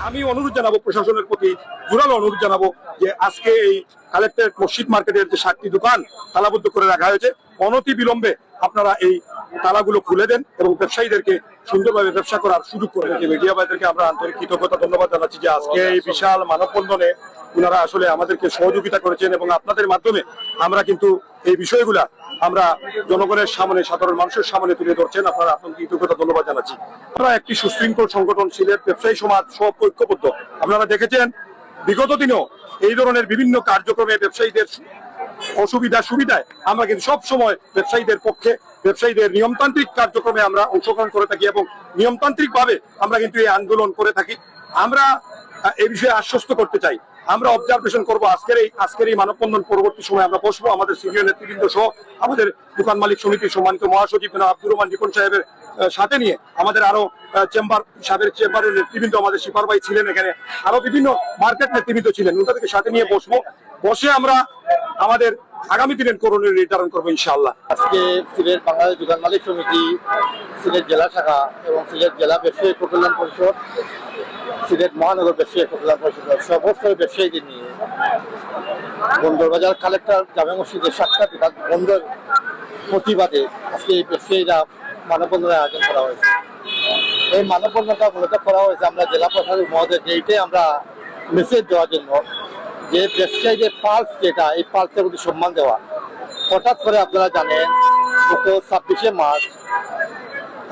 আমি অনুরোধ জানাবো প্রশাসনের প্রতি, জোরালো অনুরোধ জানাবো যে আজকে এই কালেক্টরেট মসজিদ মার্কেটের যে 7টি দোকান তালাবদ্ধ করে রাখা হয়েছে, অনতি বিলম্বে আপনারা এই তালাগুলো খুলে দেন এবং ব্যবসায়ীদেরকে সুন্দরভাবে ব্যবসা করার সুযোগ করে দেন। মিডিয়া ভাইদেরকে আমরা আন্তরিক কৃতজ্ঞতা ধন্যবাদ জানাচ্ছি যে আজকে এই বিশাল মানববন্ধনে ওনারা আসলে আমাদেরকে সহযোগিতা করেছেন এবং আপনাদের মাধ্যমে আমরা কিন্তু এই বিষয়গুলা আমরা জনগণের সামনে, সাধারণ মানুষের সামনে তুলে ধরছেন। আপনারা আপনাদের কৃতজ্ঞতা ধন্যবাদ জানাচ্ছি। আমরা একটি সুশৃঙ্খল সংগঠন সিলেট ব্যবসায়ী সমাজ সব ঐক্যবদ্ধ। আপনারা দেখেছেন বিগত দিনেও এই ধরনের বিভিন্ন কার্যক্রমে ব্যবসায়ীদের অসুবিধা সুবিধায় আমরা কিন্তু সব সময় ব্যবসায়ীদের পক্ষে, ব্যবসায়ীদের নিয়মতান্ত্রিক কার্যক্রমে আমরা অংশগ্রহণ করে থাকি এবং নিয়মতান্ত্রিক ভাবে আমরা কিন্তু এই আন্দোলন করে থাকি। আমরা এই বিষয়ে আশ্বস্ত করতে চাই, আমরা অবজারভেশন করবো আজকের এই মানববন্ধন পরবর্তী সময় আমরা বসবো আমাদের সিনিয়র নেতৃবৃন্দ সহ আমাদের দোকান মালিক সমিতির সম্মানিত মহাসচিব আব্দুর রহমান রিপন সাহেবের সাথে নিয়ে আমাদের আরো চেম্বারের নেতৃবৃন্দ, আমাদের শিপার ভাই ছিলেন এখানে, আরো বিভিন্ন মার্কেট নেতৃবৃন্দ ছিলেন, ওনাদেরকে সাথে নিয়ে বসে আমরা আমাদের আগামী দিনের করণীয় নির্ধারণ করবো ইনশাআল্লাহ। আজকে সিলেট বাংলাদেশ দোকান মালিক সমিতি, সিলেট জেলা শাখা এবং সিলেট জেলা ব্যবসায়ী কল্যাণ পরিষদ, সিলেট মহানগর ব্যবসায়ী কল্যাণ পরিষদ সমস্ত ব্যবসায়ীদের নিয়ে বন্দরবাজার কালেক্টর জামে মসজিদের 7টা দোকান বন্দর প্রতিবাদে আজকে এই ব্যবসায়ীরা মানববন্ধনের আয়োজন করা হয়েছে। এই মানববন্ধনটা মূলত করা হয়েছে আমরা জেলা প্রশাসক মহোদয়কে এইটাই আমরা মেসেজ দেওয়ার জন্য যে ব্যবসায়ীদের পালস যেটা, এই পালসের প্রতি সম্মান দেওয়া। হঠাৎ করে আপনারা জানেন গত 26শে মার্চ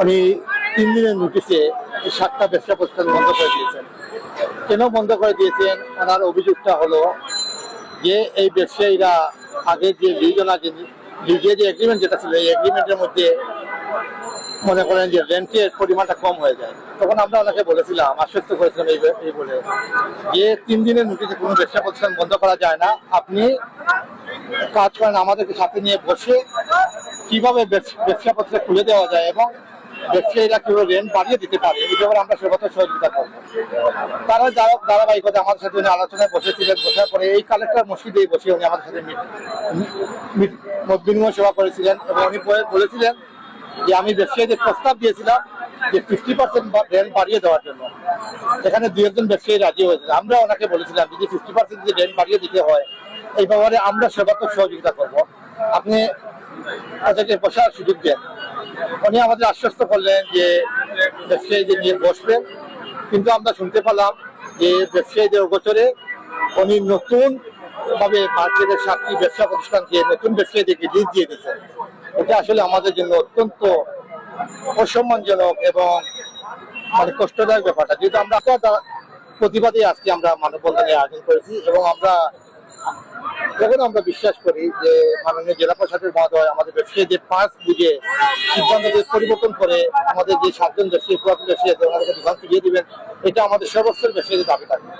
উনি 3 দিনের নোটিশে 7টা ব্যবসা প্রতিষ্ঠান বন্ধ করে দিয়েছেন। কেন বন্ধ করে দিয়েছেন? ওনার অভিযোগটা হলো যে এই ব্যবসায়ীরা আগে যে লিজের যে এগ্রিমেন্ট যেটা ছিল, এই এগ্রিমেন্টের মধ্যে মনে করেন যে রেন্টের পরিমাণটা কম হয়ে যায়। তখন আমরা ওনাকে বলেছিলাম, আশ্বস্ত করেছিলাম এই বলে যে 3 দিনের নোটিশে কোনো ব্যবসা প্রতিষ্ঠান বন্ধ করা যায় না, আপনি কাজ করেন আমাদেরকে সাথে নিয়ে বসে কিভাবে ব্যবসা প্রতিষ্ঠান খুলে দেওয়া যায় এবং ব্যবসায়ীরা কিভাবে রেন্ট বাড়িয়ে দিতে পারে এই ব্যাপারে আমরা সর্বত্র সহযোগিতা করবো। তারা ধারাবাহিকতা আমাদের সাথে উনি আলোচনায় বসেছিলেন। বসার পরে এই কালেক্টর মসজিদে বসে উনি আমাদের সাথে মত বিনিময় সভা করেছিলেন এবং উনি বলেছিলেন যে আমি ব্যবসায়ীদের প্রস্তাব দিয়েছিলাম যে 50% রেন্ট বাড়িয়ে দেওয়ার জন্য। এখানে 2-1 ব্যবসায়ী রাজি হয়েছিল। আমরা ওনাকে বলেছিলাম যদি 50% যদি রেন্ট বাড়িয়ে দিতে হয় এই ব্যাপারে আমরা সর্বত্র সহযোগিতা করব, আপনি তাদেরকে বসার সুযোগ দেন। উনি আমাদের আশ্বস্ত করলেন যে ব্যবসায়ীদের নিয়ে বসবেন, কিন্তু আমরা শুনতে পেলাম যে ব্যবসায়ীদের গোচরে উনি নতুন ভাবে মার্কেটের 7টি ব্যবসা প্রতিষ্ঠানকে নতুন ব্যবসায়ীদেরকে লিজ দিয়ে দিচ্ছেন। এটা আসলে আমাদের জন্য অত্যন্ত অসম্মানজনক এবং মানে কষ্টদায়ক ব্যাপারটা, যেহেতু আমরা প্রতিবাদে আজকে আমরা মানববন্ধনের আয়োজন করেছি এবং আমরা বিশ্বাস করি যে মাননীয় জেলা প্রশাসক মহোদয় আমাদের ব্যবসায়ীদের পাস বুঝে সিদ্ধান্ত পরিবর্তন করে আমাদের যে 7জন ব্যবসায়ী পুরাতন ব্যবসায়ী ওনাদেরকে দোকান ফিরিয়ে দিবেন, এটা আমাদের সর্বস্তরের ব্যবসায়ীদের দাবি থাকবে।